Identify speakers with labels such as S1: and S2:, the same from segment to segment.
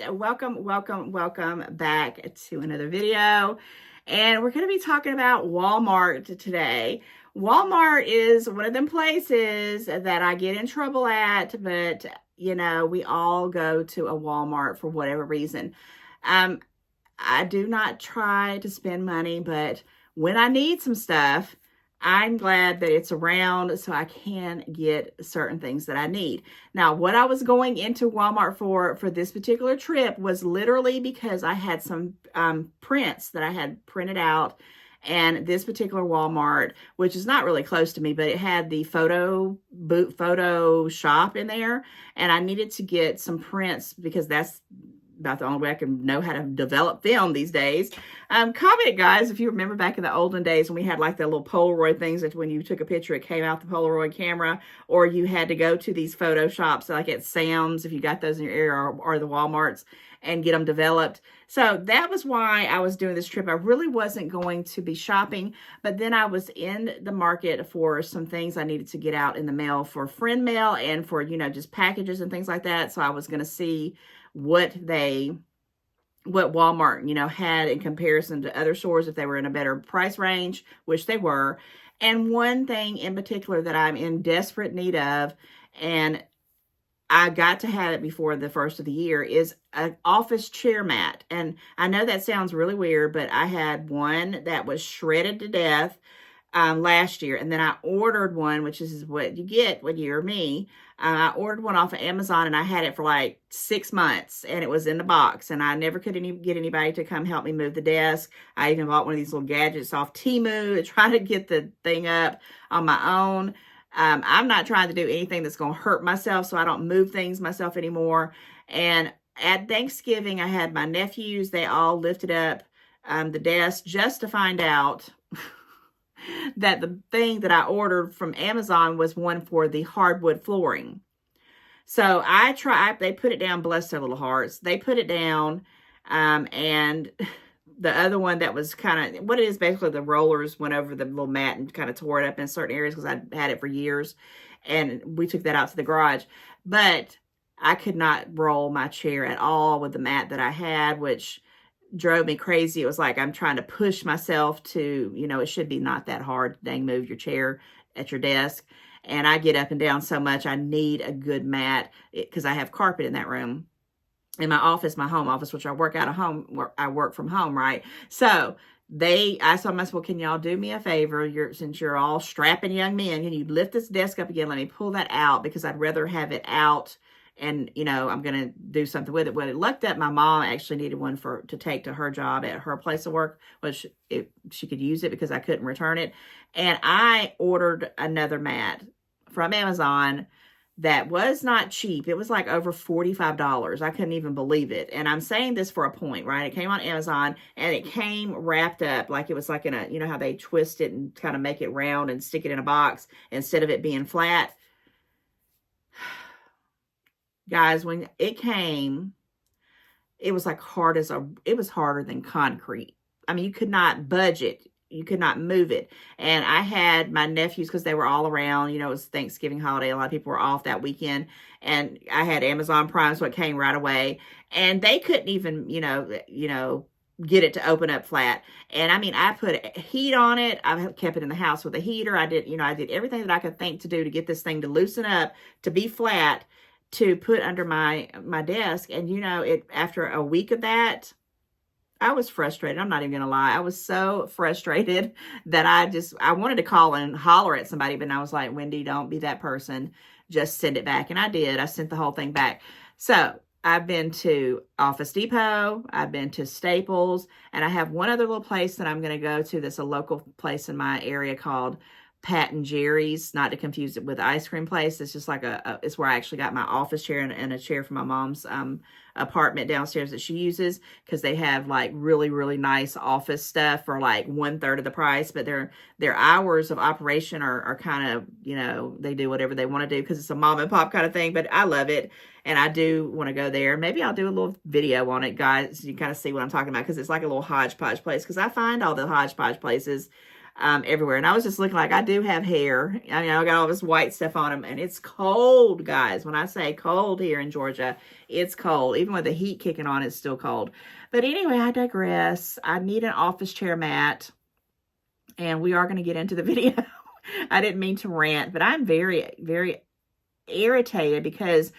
S1: right, welcome back to another video. And we're going to be talking about Walmart today. Walmart is one of them places that I get in trouble at, but you know, we all go to a Walmart for whatever reason. I do not try to spend money, but when I need some stuff, I'm glad that it's around so I can get certain things that I need. Now, what I was going into Walmart for this particular trip was literally because I had some prints that I had printed out, and this particular Walmart, which is not really close to me, but it had the photo shop in there, and I needed to get some prints because that's about the only way I can know how to develop film these days. Comment, guys, if you remember back in the olden days when we had like the little Polaroid things that when you took a picture, it came out the Polaroid camera, or you had to go to these photo shops like at Sam's, if you got those in your area, or the Walmarts, and get them developed. So that was why I was doing this trip. I really wasn't going to be shopping, but then I was in the market for some things I needed to get out in the mail for friend mail and for, you know, just packages and things like that. So I was going to see what Walmart, you know, had in comparison to other stores, if they were in a better price range, which they were. And one thing in particular that I'm in desperate need of, and I got to have it before the first of the year, is an office chair mat. And I know that sounds really weird, but I had one that was shredded to death last year, and then I ordered one, which is what you get when you're me. I ordered one off of Amazon, and I had it for like 6 months, and it was in the box, and I never could get anybody to come help me move the desk. I even bought one of these little gadgets off Temu to try to get the thing up on my own. I'm not trying to do anything that's going to hurt myself, so I don't move things myself anymore. And at Thanksgiving, I had my nephews. They all lifted up the desk just to find out that the thing that I ordered from Amazon was one for the hardwood flooring. So they put it down, bless their little hearts. They put it down, and the other one that was kind of, what it is, basically the rollers went over the little mat and kind of tore it up in certain areas because I had it for years, and we took that out to the garage. But I could not roll my chair at all with the mat that I had, which drove me crazy. It was like I'm trying to push myself to, you know, it should be not that hard to dang move your chair at your desk. And I get up and down so much. I need a good mat because I have carpet in that room. In my office, my home office, which I work out of home, I work from home, right? So I told myself, well, can y'all do me a favor? Since you're all strapping young men, can you lift this desk up again? Let me pull that out because I'd rather have it out. And, you know, I'm going to do something with it. When it looked up, my mom actually needed one to take to her job at her place of work, which she could use it because I couldn't return it. And I ordered another mat from Amazon that was not cheap. It was like over $45. I couldn't even believe it. And I'm saying this for a point, right? It came on Amazon, and it came wrapped up like it was like in a, you know how they twist it and kind of make it round and stick it in a box instead of it being flat. Guys, when it came, it was like it was harder than concrete. I mean, you could not budge it. You could not move it. And I had my nephews, because they were all around, you know, it was Thanksgiving holiday. A lot of people were off that weekend. And I had Amazon Prime, so it came right away. And they couldn't even, you know, get it to open up flat. And I mean, I put heat on it. I kept it in the house with a heater. I did everything that I could think to do to get this thing to loosen up, to be flat, to put under my desk. And, you know, after a week of that, I was frustrated. I'm not even going to lie. I was so frustrated that I wanted to call and holler at somebody, but I was like, Wendy, don't be that person. Just send it back. And I did. I sent the whole thing back. So I've been to Office Depot. I've been to Staples. And I have one other little place that I'm going to go to that's a local place in my area called Pat and Jerry's, not to confuse it with the ice cream place. It's just like it's where I actually got my office chair and a chair from my mom's apartment downstairs that she uses, because they have like really, really nice office stuff for like 1/3 of the price. But their hours of operation are kind of, you know, they do whatever they want to do because it's a mom and pop kind of thing. But I love it, and I do want to go there. Maybe I'll do a little video on it, guys, so you kind of see what I'm talking about, because it's like a little hodgepodge place. Because I find all the hodgepodge places everywhere. And I was just looking like I do have hair. I mean, I got all this white stuff on them, and it's cold, guys. When I say cold here in Georgia, it's cold. Even with the heat kicking on, it's still cold. But anyway, I digress. I need an office chair mat, and we are going to get into the video. I didn't mean to rant, but I'm very, very irritated because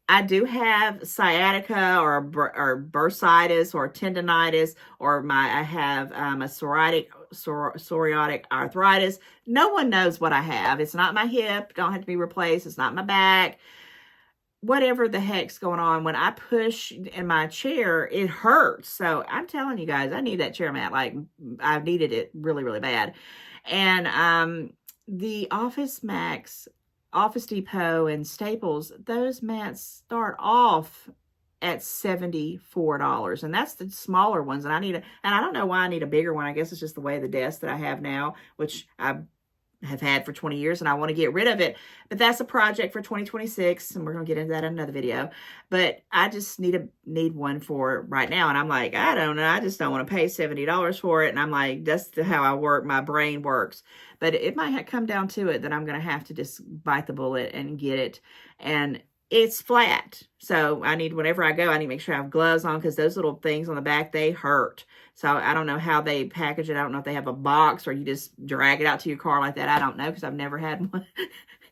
S1: I do have sciatica or bursitis or tendonitis, or I have a psoriatic arthritis. No one knows what I have. It's not my hip. Don't have to be replaced. It's not my back. Whatever the heck's going on, when I push in my chair, it hurts. So I'm telling you guys, I need that chair mat. Like, I've needed it really, really bad. And the Office Max, Office Depot, and Staples, those mats start off at $74, and that's the smaller ones. And and I don't know why I need a bigger one. I guess it's just the way the desk that I have now, which I have had for 20 years, and I want to get rid of it. But that's a project for 2026, and we're going to get into that in another video. But I just need one for right now. And I'm like, I don't know. I just don't want to pay $70 for it. And I'm like, that's how I work. My brain works. But it might come down to it that I'm going to have to just bite the bullet and get it. And it's flat. So I need, whenever I go, I need to make sure I have gloves on, because those little things on the back, they hurt. So I don't know how they package it. I don't know if they have a box or you just drag it out to your car like that. I don't know, because I've never had one.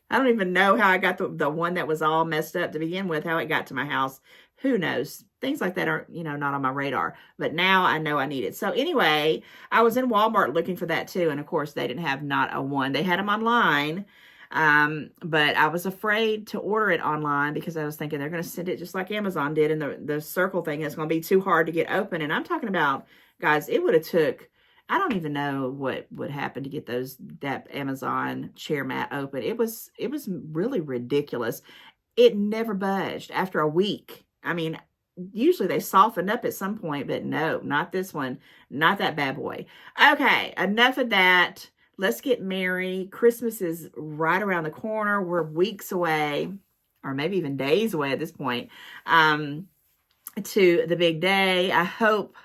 S1: I don't even know how I got the one that was all messed up to begin with, how it got to my house. Who knows? Things like that are, not on my radar. But now I know I need it. So anyway, I was in Walmart looking for that too. And of course, they didn't have not a one. They had them online. But I was afraid to order it online because I was thinking they're going to send it just like Amazon did. And the circle thing is going to be too hard to get open. And I'm talking about, guys, it would have took, I don't even know what would happen to get that Amazon chair mat open. It was really ridiculous. It never budged after a week. I mean, usually they softened up at some point, but no, not this one. Not that bad boy. Okay, enough of that. Let's get merry. Christmas is right around the corner. We're weeks away, or maybe even days away at this point, to the big day. I hope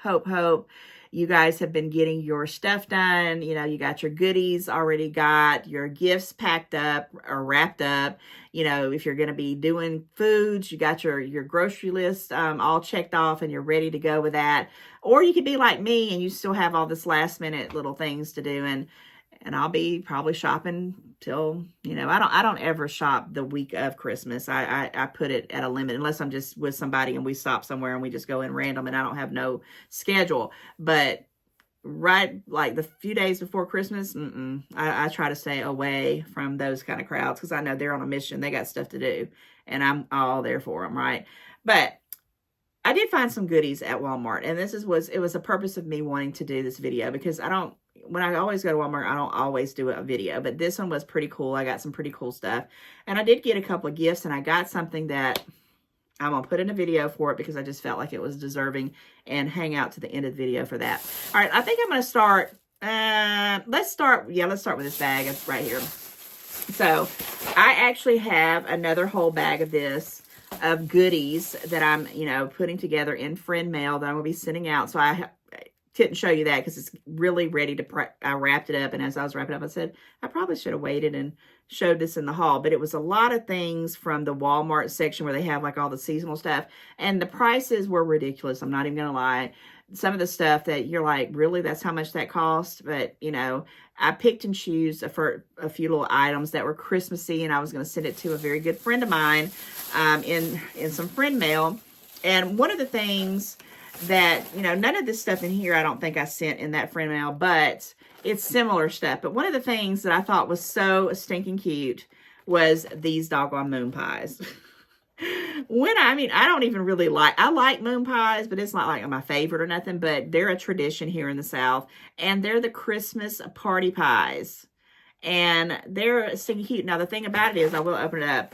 S1: you guys have been getting your stuff done. You got your goodies already, got your gifts packed up or wrapped up. If you're going to be doing foods, you got your grocery list all checked off and you're ready to go with that. Or you could be like me and you still have all this last minute little things to do. And I'll be probably shopping till, I don't ever shop the week of Christmas. I put it at a limit, unless I'm just with somebody and we stop somewhere and we just go in random and I don't have no schedule. But right, like the few days before Christmas, I try to stay away from those kind of crowds, because I know they're on a mission. They got stuff to do, and I'm all there for them, right? But I did find some goodies at Walmart, and it was a purpose of me wanting to do this video, because when I always go to Walmart, I don't always do a video, but this one was pretty cool. I got some pretty cool stuff, and I did get a couple of gifts, and I got something that I'm going to put in a video for it because I just felt like it was deserving, and hang out to the end of the video for that. All right, I think I'm going to start, let's start with this bag right here. So I actually have another whole bag of goodies that I'm, putting together in friend mail that I'm going to be sending out. So I couldn't show you that because it's really ready to I wrapped it up, and as I was wrapping up, I said I probably should have waited and showed this in the haul. But it was a lot of things from the Walmart section where they have like all the seasonal stuff, and the prices were ridiculous. I'm not even gonna lie. Some of the stuff that you're like, really, that's how much that cost? But I picked and chose for a few little items that were Christmassy, and I was going to send it to a very good friend of mine in some friend mail. And one of the things that, none of this stuff in here I don't think I sent in that friend mail, but it's similar stuff. But one of the things that I thought was so stinking cute was these doggone moon pies. I don't even really I like moon pies, but it's not like my favorite or nothing, but they're a tradition here in the South, and they're the Christmas party pies. And they're stinking cute. Now, the thing about it is, I will open it up.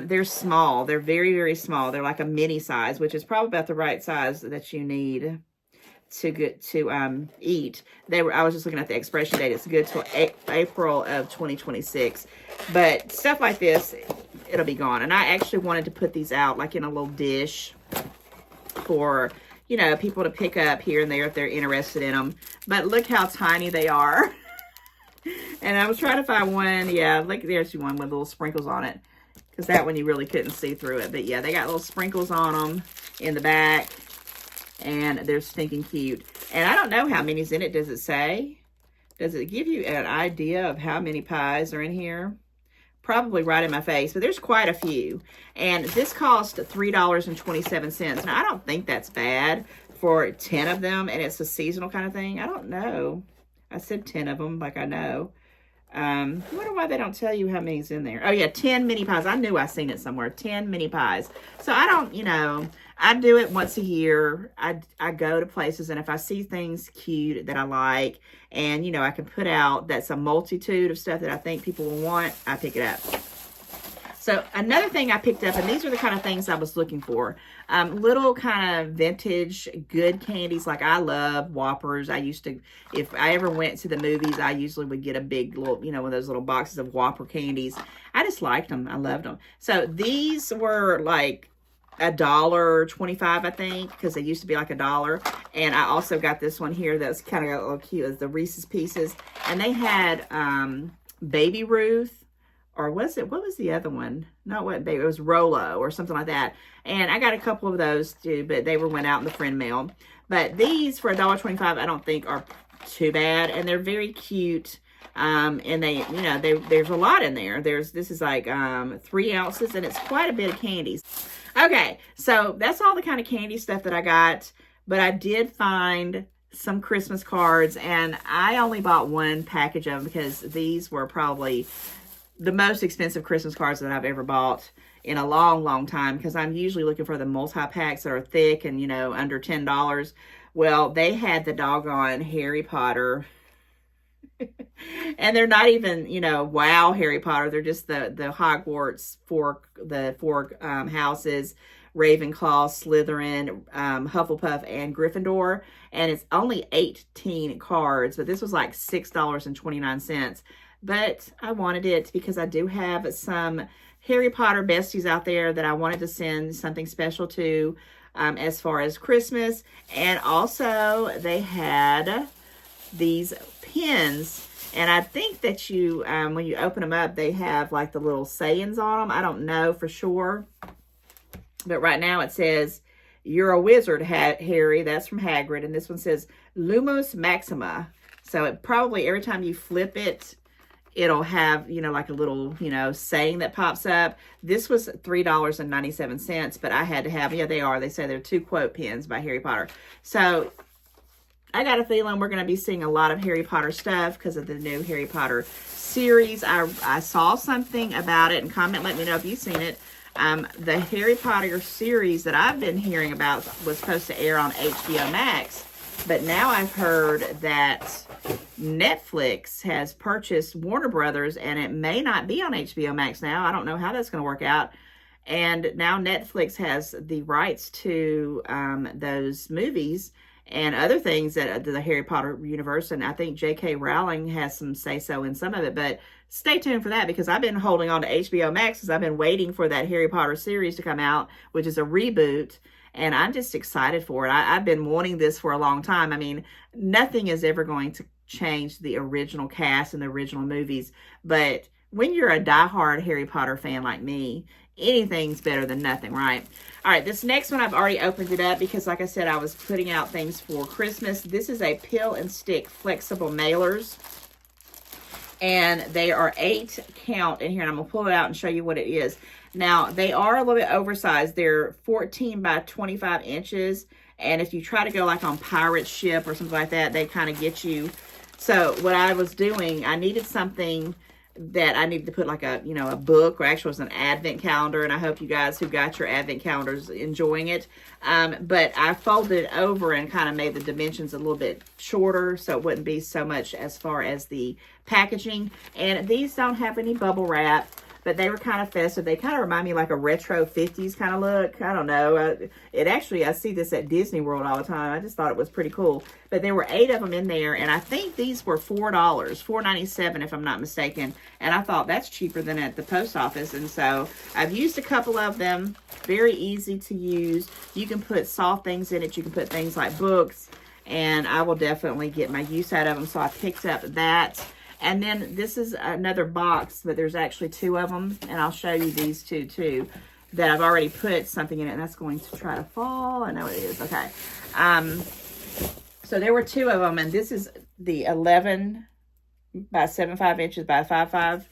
S1: They're small. They're very, very small. They're like a mini size, which is probably about the right size that you need to eat. I was just looking at the expiration date. It's good till April of 2026. But stuff like this, it'll be gone. And I actually wanted to put these out like in a little dish for, people to pick up here and there if they're interested in them. But look how tiny they are. And I was trying to find one. Yeah, like there's one with little sprinkles on it. Because that one you really couldn't see through it. But yeah, they got little sprinkles on them in the back. And they're stinking cute. And I don't know how many's in it. Does it say? Does it give you an idea of how many pies are in here? Probably right in my face, but there's quite a few. And this cost $3.27. Now, I don't think that's bad for 10 of them, and it's a seasonal kind of thing. I don't know. I said 10 of them, like I know. I wonder why they don't tell you how many's in there. Oh, yeah, 10 mini pies. I knew I seen it somewhere. 10 mini pies. So I don't, you know, I do it once a year. I go to places, and if I see things cute that I like, and, you know, I can put out that's a multitude of stuff that I think people will want, I pick it up. So another thing I picked up, and these are the kind of things I was looking for, little kind of vintage good candies. Like I love Whoppers. I used to, if I ever went to the movies, I usually would get a big little, you know, one of those little boxes of Whopper candies. I just liked them. I loved them. So these were like $1.25, I think, because they used to be like $1. And I also got this one here that's kind of a little cute. It's the Reese's Pieces. And they had Baby Ruth. Or was it, what was the other one? No, it wasn't Baby, it was Rolo or something like that. And I got a couple of those too, but they went out in the friend mail. But these for $1.25, I don't think are too bad. And they're very cute. And they, you know, there's a lot in there. This is like 3 ounces, and it's quite a bit of candies. Okay, so that's all the kind of candy stuff that I got. But I did find some Christmas cards, and I only bought one package of them because these were probably the most expensive Christmas cards that I've ever bought in a long, long time, because I'm usually looking for the multi-packs that are thick and, you know, under $10. Well, they had the doggone Harry Potter. And they're not even, you know, wow Harry Potter. They're just the Hogwarts four houses, Ravenclaw, Slytherin, Hufflepuff, and Gryffindor. And it's only 18 cards, but this was like $6.29. But I wanted it because I do have some Harry Potter besties out there that I wanted to send something special to as far as Christmas. And also they had these pins. And I think that you, when you open them up, they have like the little sayings on them. I don't know for sure. But right now it says, "You're a wizard, Harry." That's from Hagrid. And this one says, "Lumos Maxima." So it probably, every time you flip it, it'll have, you know, like a little, you know, saying that pops up. This was $3.97, but I had to have, yeah, they say they're 2 quote pins by Harry Potter. So I got a feeling we're going to be seeing a lot of Harry Potter stuff because of the new Harry Potter series. I saw something about it, and comment, let me know if you've seen it. The Harry Potter series that I've been hearing about was supposed to air on HBO Max, but now I've heard that Netflix has purchased Warner Brothers, and it may not be on HBO Max now. I don't know how that's going to work out. And now Netflix has the rights to those movies and other things that the Harry Potter universe. And I think J.K. Rowling has some say-so in some of it. But stay tuned for that, because I've been holding on to HBO Max because I've been waiting for that Harry Potter series to come out, which is a reboot. And I'm just excited for it. I've been wanting this for a long time. I mean, nothing is ever going to change the original cast and the original movies. But when you're a diehard Harry Potter fan like me, anything's better than nothing, right? All right, this next one, I've already opened it up because, like I said, I was putting out things for Christmas. This is a pill and stick flexible mailers. And they are 8 count in here. And I'm going to pull it out and show you what it is. Now, they are a little bit oversized. They're 14 by 25 inches. And if you try to go like on pirate ship or something like that, they kind of get you. So what I was doing, I needed something that I needed to put like a, you know, a book, or actually it was an advent calendar. And I hope you guys who got your advent calendars enjoying it. But I folded it over and kind of made the dimensions a little bit shorter, so it wouldn't be so much as far as the packaging. And these don't have any bubble wrap, but they were kind of festive. They kind of remind me like a retro 50s kind of look. I don't know. I see this at Disney World all the time. I just thought it was pretty cool. But there were 8 of them in there, and I think these were $4, $4.97 if I'm not mistaken. And I thought that's cheaper than at the post office. And so I've used a couple of them. Very easy to use. You can put soft things in it. You can put things like books, and I will definitely get my use out of them. So I picked up that. And then this is another box, but there's actually 2 of them, and I'll show you these 2 too, that I've already put something in it, and that's going to try to fall. I know it is. Okay. So there were 2 of them, and this is the 11 by 7.5 inches by 5.5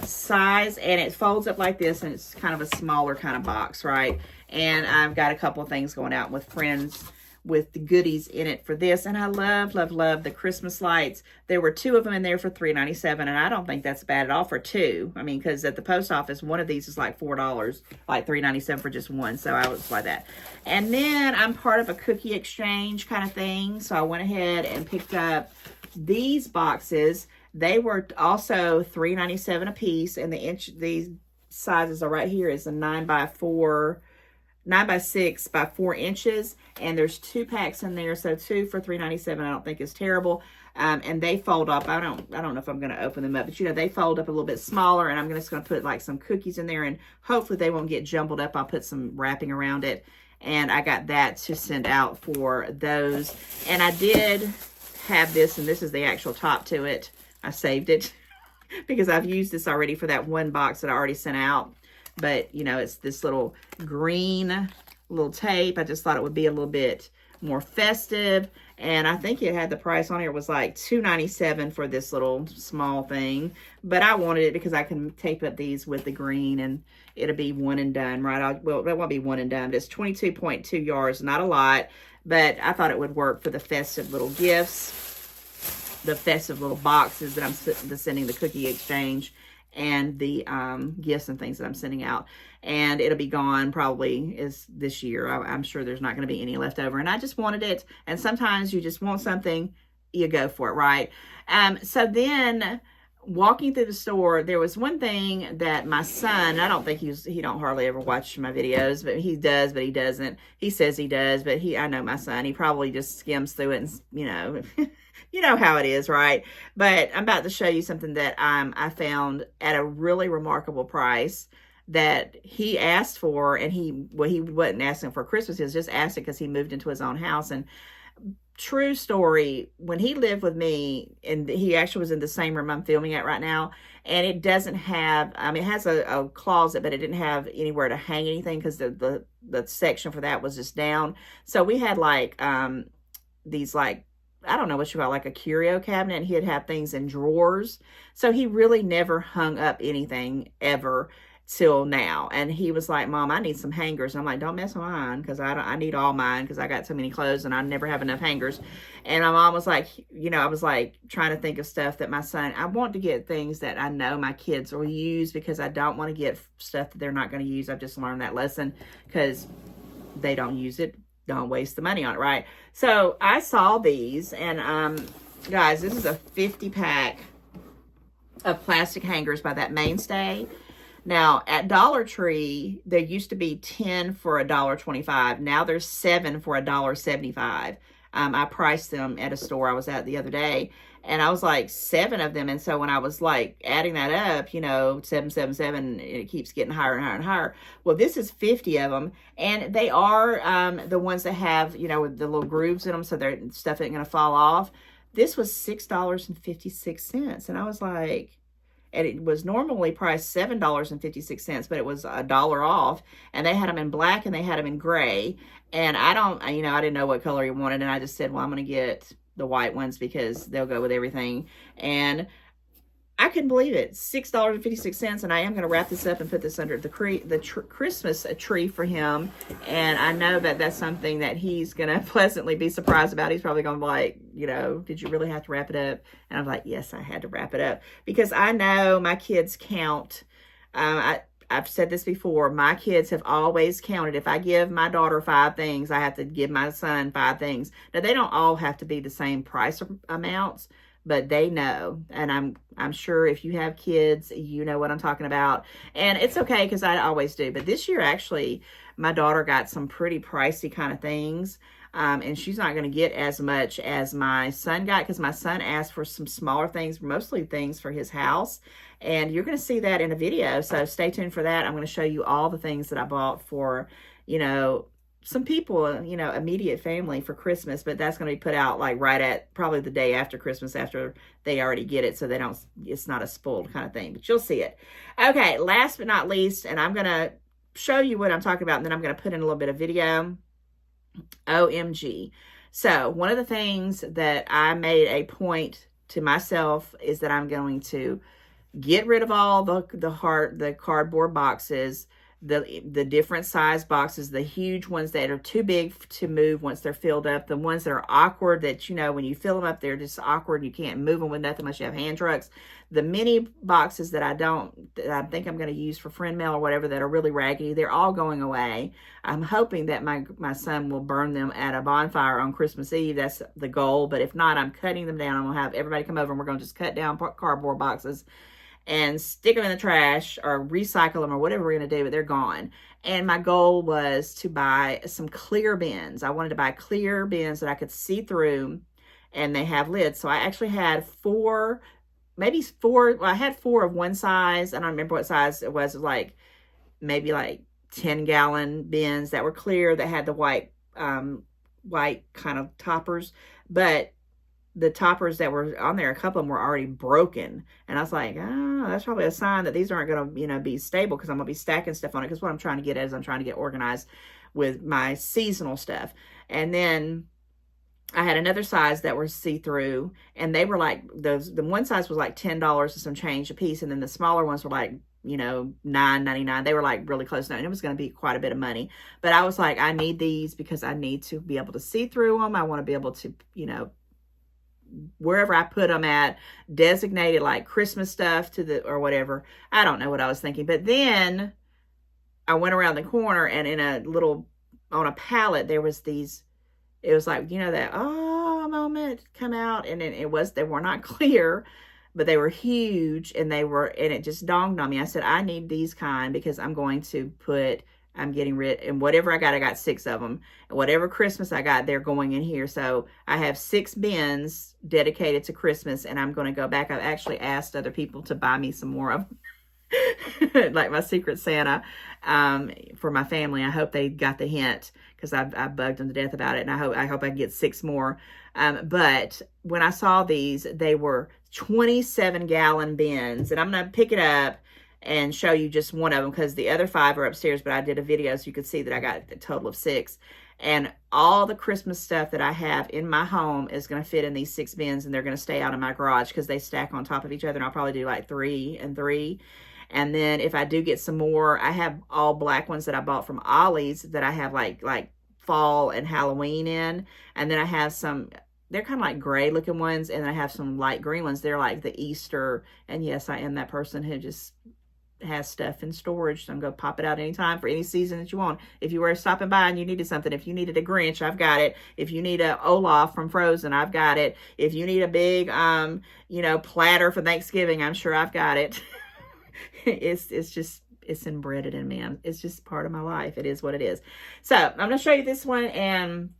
S1: size, and it folds up like this, and it's kind of a smaller kind of box, right? And I've got a couple of things going out with friends with the goodies in it for this, and I love, love, love the Christmas lights. There were 2 of them in there for $3.97, and I don't think that's bad at all for 2. I mean, because at the post office, one of these is like $4, like $3.97 for just one, so I was like that. And then I'm part of a cookie exchange kind of thing, so I went ahead and picked up these boxes. They were also $3.97 a piece, and these sizes are right here. Is a 9 by 6 by 4 inches, and there's 2 packs in there, so 2 for $3.97 I don't think is terrible. And they fold up. I don't know if I'm going to open them up, but you know, they fold up a little bit smaller, and I'm just going to put like some cookies in there, and hopefully they won't get jumbled up. I'll put some wrapping around it, and I got that to send out for those. And I did have this, and this is the actual top to it. I saved it because I've used this already for that one box that I already sent out. But, you know, it's this little green little tape. I just thought it would be a little bit more festive. And I think it had the price on here. It was like $2.97 for this little small thing. But I wanted it because I can tape up these with the green, and it'll be one and done, right? Well, it won't be one and done, but it's 22.2 yards. Not a lot, but I thought it would work for the festive little gifts, the festive little boxes that I'm sending the cookie exchange, and the gifts and things that I'm sending out. And it'll be gone probably this year. I'm sure there's not going to be any left over. And I just wanted it. And sometimes you just want something, you go for it, right? So then walking through the store, there was one thing that my son, I don't think he don't hardly ever watch my videos, but he does, but he doesn't. He says he does, but I know my son, he probably just skims through it and, you know, you know how it is, right? But I'm about to show you something that I found at a really remarkable price that he asked for, and he wasn't asking for Christmas. He was just asking because he moved into his own house. And true story, when he lived with me, and he actually was in the same room I'm filming at right now, and it doesn't have, it has a closet, but it didn't have anywhere to hang anything because the section for that was just down. So we had like these, like, I don't know what you call, like a curio cabinet, and he'd have things in drawers. So he really never hung up anything ever till now. And he was like, Mom, I need some hangers. And I'm like, don't mess with mine, because I need all mine, because I got so many clothes and I never have enough hangers. And my mom was like, you know, I was like trying to think of stuff that my son, I want to get things that I know my kids will use, because I don't want to get stuff that they're not going to use. I've just learned that lesson, because they don't use it. Don't waste the money on it, right? So I saw these, and guys, this is a 50 pack of plastic hangers by that Mainstay. Now at Dollar Tree, there used to be 10 for $1.25. Now there's 7 for $1.75. I priced them at a store I was at the other day, and I was like 7 of them. And so when I was like adding that up, you know, 7, 7, 7, it keeps getting higher and higher and higher. Well, this is 50 of them, and they are the ones that have, you know, with the little grooves in them, so their stuff ain't gonna fall off. This was $6.56, and I was like, and it was normally priced $7.56, but it was $1 off. And they had them in black, and they had them in gray. And I didn't know what color he wanted. And I just said, well, I'm going to get the white ones because they'll go with everything. And I couldn't believe it. $6.56. And I am going to wrap this up and put this under the Christmas tree for him. And I know that that's something that he's going to pleasantly be surprised about. He's probably going to be like, you know, did you really have to wrap it up? And I'm like, yes, I had to wrap it up, because I know my kids count. I've said this before. My kids have always counted. If I give my daughter 5 things, I have to give my son 5 things. Now, they don't all have to be the same price amounts, but they know. And I'm sure if you have kids, you know what I'm talking about. And it's okay, because I always do. But this year, actually, my daughter got some pretty pricey kind of things. And she's not going to get as much as my son got, because my son asked for some smaller things, mostly things for his house. And you're going to see that in a video. So stay tuned for that. I'm going to show you all the things that I bought for, you know, some people, you know, immediate family for Christmas, but that's going to be put out like right at probably the day after Christmas, after they already get it, so they don't, it's not a spoiled kind of thing, but you'll see it. Okay, last but not least, and I'm going to show you what I'm talking about, and then I'm going to put in a little bit of video. OMG. So one of the things that I made a point to myself is that I'm going to get rid of all the cardboard boxes, the different size boxes, the huge ones that are too big to move once they're filled up, the ones that are awkward that, you know, when you fill them up, they're just awkward. You can't move them with nothing unless you have hand trucks. The mini boxes that I think I'm going to use for friend mail or whatever that are really raggedy, they're all going away. I'm hoping that my son will burn them at a bonfire on Christmas Eve. That's the goal. But if not, I'm cutting them down. I'm going to have everybody come over and we're going to just cut down cardboard boxes and stick them in the trash or recycle them or whatever we're going to do, but they're gone. And my goal was to buy some clear bins. I wanted to buy clear bins that I could see through, and they have lids. So I actually had maybe four. Well, I had four of one size. I don't remember what size it was. It was like maybe like 10-gallon bins that were clear that had the white kind of toppers, but the toppers that were on there, a couple of them were already broken. And I was like, oh, that's probably a sign that these aren't going to, you know, be stable, because I'm going to be stacking stuff on it. Because what I'm trying to get at is I'm trying to get organized with my seasonal stuff. And then I had another size that were see-through, and they were like, the one size was like $10 and some change a piece. And then the smaller ones were like, you know, $9.99. They were like really close now, and it was going to be quite a bit of money. But I was like, I need these because I need to be able to see through them. I want to be able to, you know, wherever I put them at, designated like Christmas stuff to the, or whatever. I don't know what I was thinking. But then I went around the corner, and in a little, on a pallet, there was these, it was like, you know, that, oh, moment come out. And they were not clear, but they were huge, and it just dawned on me. I said, I need these kind because I'm going to put, I'm getting rid, and whatever I got 6 of them. And whatever Christmas I got, they're going in here. So I have 6 bins dedicated to Christmas, and I'm going to go back. I've actually asked other people to buy me some more of them, like my Secret Santa, for my family. I hope they got the hint, because I bugged them to death about it, and I hope I can get 6 more. But when I saw these, they were 27-gallon bins, and I'm going to pick it up and show you just one of them, because the other 5 are upstairs, but I did a video so you could see that I got a total of 6. And all the Christmas stuff that I have in my home is going to fit in these 6 bins, and they're going to stay out in my garage because they stack on top of each other, and I'll probably do like 3 and 3. And then if I do get some more, I have all black ones that I bought from Ollie's that I have like fall and Halloween in. And then I have some, they're kind of like gray looking ones, and I have some light green ones. They're like the Easter. And yes, I am that person who just has stuff in storage, so I'm going to pop it out anytime for any season that you want. If you were stopping by and you needed something, if you needed a Grinch, I've got it. If you need a Olaf from Frozen, I've got it. If you need a big you know, platter for Thanksgiving, I'm sure I've got it. It's just, it's embedded in me. It's just part of my life. It is what it is. So I'm going to show you this one, and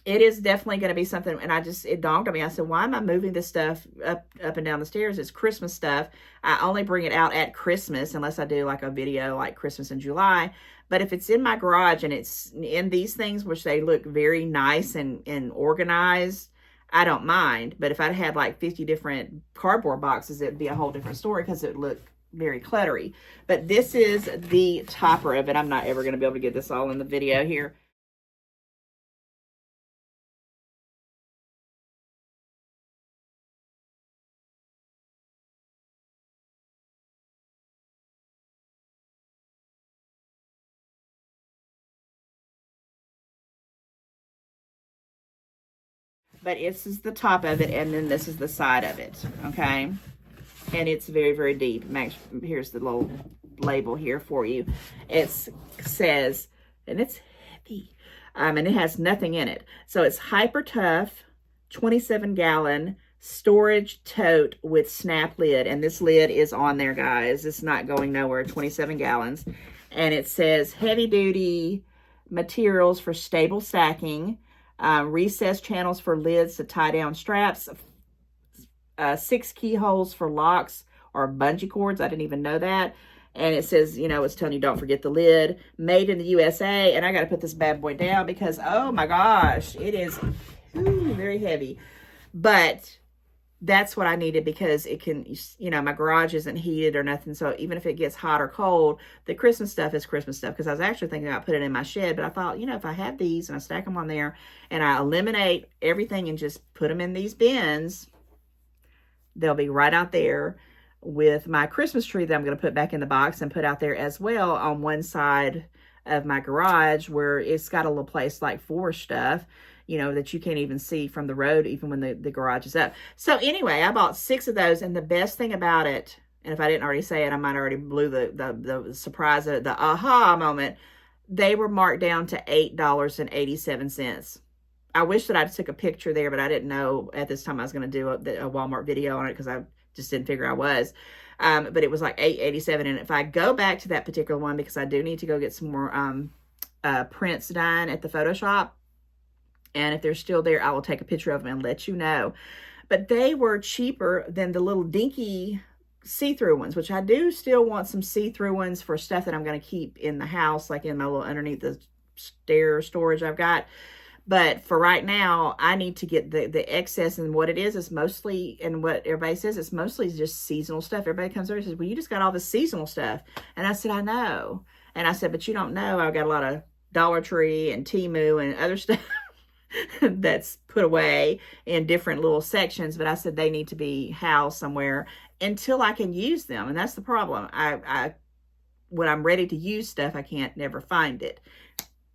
S1: it is definitely going to be something. And it dawned on me. I said, why am I moving this stuff up and down the stairs? It's Christmas stuff. I only bring it out at Christmas, unless I do like a video like Christmas in July. But if it's in my garage and it's in these things, which they look very nice and organized, I don't mind. But if I'd had like 50 different cardboard boxes, it'd be a whole different story, because it would look very cluttery. But this is the topper of it. I'm not ever going to be able to get this all in the video here. But this is the top of it, and then this is the side of it, okay? And it's very, very deep. Max, here's the little label here for you. It says, and it's heavy, and it has nothing in it. So it's Hyper Tough, 27-gallon storage tote with snap lid. And this lid is on there, guys. It's not going nowhere, 27 gallons. And it says heavy duty materials for stable stacking, recessed channels for lids to tie down straps, 6 keyholes for locks or bungee cords. I didn't even know that. And it says, you know, it's telling you don't forget the lid, made in the USA. And I got to put this bad boy down because, oh my gosh, it is very heavy. But that's what I needed because it can, you know, my garage isn't heated or nothing. So even if it gets hot or cold, the Christmas stuff is Christmas stuff. Because I was actually thinking about putting it in my shed, but I thought, you know, if I have these and I stack them on there and I eliminate everything and just put them in these bins, they'll be right out there with my Christmas tree that I'm going to put back in the box and put out there as well on one side of my garage where it's got a little place like for stuff, you know, that you can't even see from the road, even when the garage is up. So anyway, I bought 6 of those. And the best thing about it, and if I didn't already say it, I might already blew the surprise, the aha moment. They were marked down to $8.87. I wish that I took a picture there, but I didn't know at this time I was going to do a Walmart video on it because I just didn't figure I was. But it was like $8.87. And if I go back to that particular one, because I do need to go get some more prints done at the Photoshop. And if they're still there, I will take a picture of them and let you know. But they were cheaper than the little dinky see-through ones, which I do still want some see-through ones for stuff that I'm going to keep in the house, like in my little underneath the stair storage I've got. But for right now, I need to get the excess. And what it is mostly, and what everybody says, it's mostly just seasonal stuff. Everybody comes over and says, well, you just got all this seasonal stuff. And I said, I know. And I said, but you don't know, I've got a lot of Dollar Tree and Temu and other stuff that's put away in different little sections. But I said they need to be housed somewhere until I can use them. And that's the problem. When I'm ready to use stuff, I can't never find it.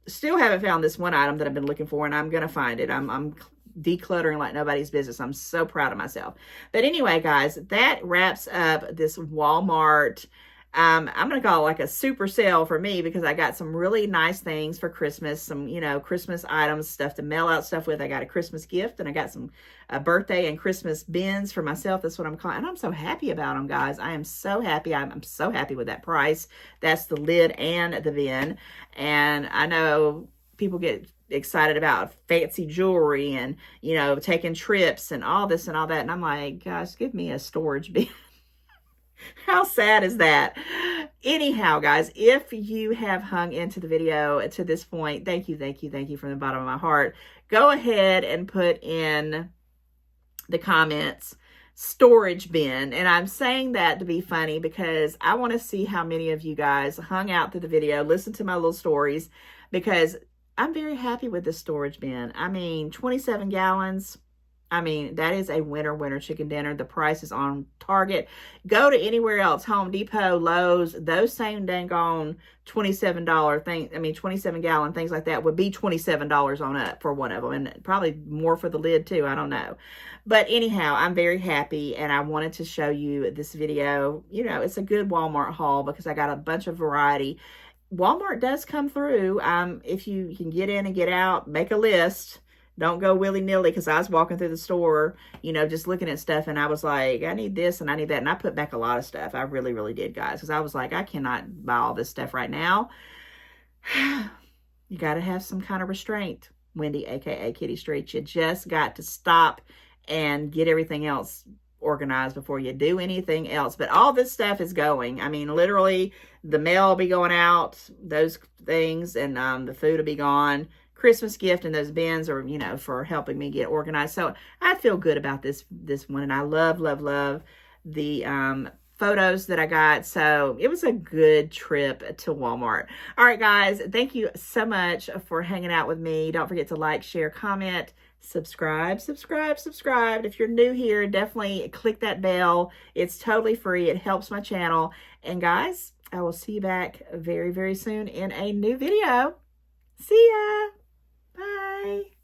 S1: Still haven't found this one item that I've been looking for, and I'm going to find it. I'm decluttering like nobody's business. I'm so proud of myself. But anyway, guys, that wraps up this Walmart. I'm going to call it like a super sale for me because I got some really nice things for Christmas. Some, you know, Christmas items, stuff to mail out stuff with. I got a Christmas gift, and I got some birthday and Christmas bins for myself. That's what I'm calling. And I'm so happy about them, guys. I am so happy. I'm so happy with that price. That's the lid and the bin. And I know people get excited about fancy jewelry and, you know, taking trips and all this and all that. And I'm like, gosh, give me a storage bin. How sad is that? Anyhow, guys, if you have hung into the video to this point, thank you, thank you, thank you from the bottom of my heart. Go ahead and put in the comments storage bin. And I'm saying that to be funny because I want to see how many of you guys hung out through the video, listened to my little stories, because I'm very happy with this storage bin. I mean, 27 gallons. I mean, that is a winner chicken dinner. The price is on target. Go to anywhere else, Home Depot, Lowe's, those same dang on $27 things, I mean, 27 gallon things like that would be $27 on up for one of them. And probably more for the lid too, I don't know. But anyhow, I'm very happy and I wanted to show you this video. You know, it's a good Walmart haul because I got a bunch of variety. Walmart does come through. If you can get in and get out, make a list. Don't go willy-nilly, because I was walking through the store, you know, just looking at stuff, and I was like, I need this and I need that. And I put back a lot of stuff. I really, really did, guys, because I was like, I cannot buy all this stuff right now. You got to have some kind of restraint, Wendy, a.k.a. Kitty Street. You just got to stop and get everything else organized before you do anything else. But all this stuff is going. I mean, literally, the mail will be going out, those things, and the food will be gone. Christmas gift and those bins are, you know, for helping me get organized. So I feel good about this one. And I love, love, love the photos that I got. So it was a good trip to Walmart. All right, guys, thank you so much for hanging out with me. Don't forget to like, share, comment, subscribe. If you're new here, definitely click that bell. It's totally free. It helps my channel. And guys, I will see you back very, very soon in a new video. See ya. Bye.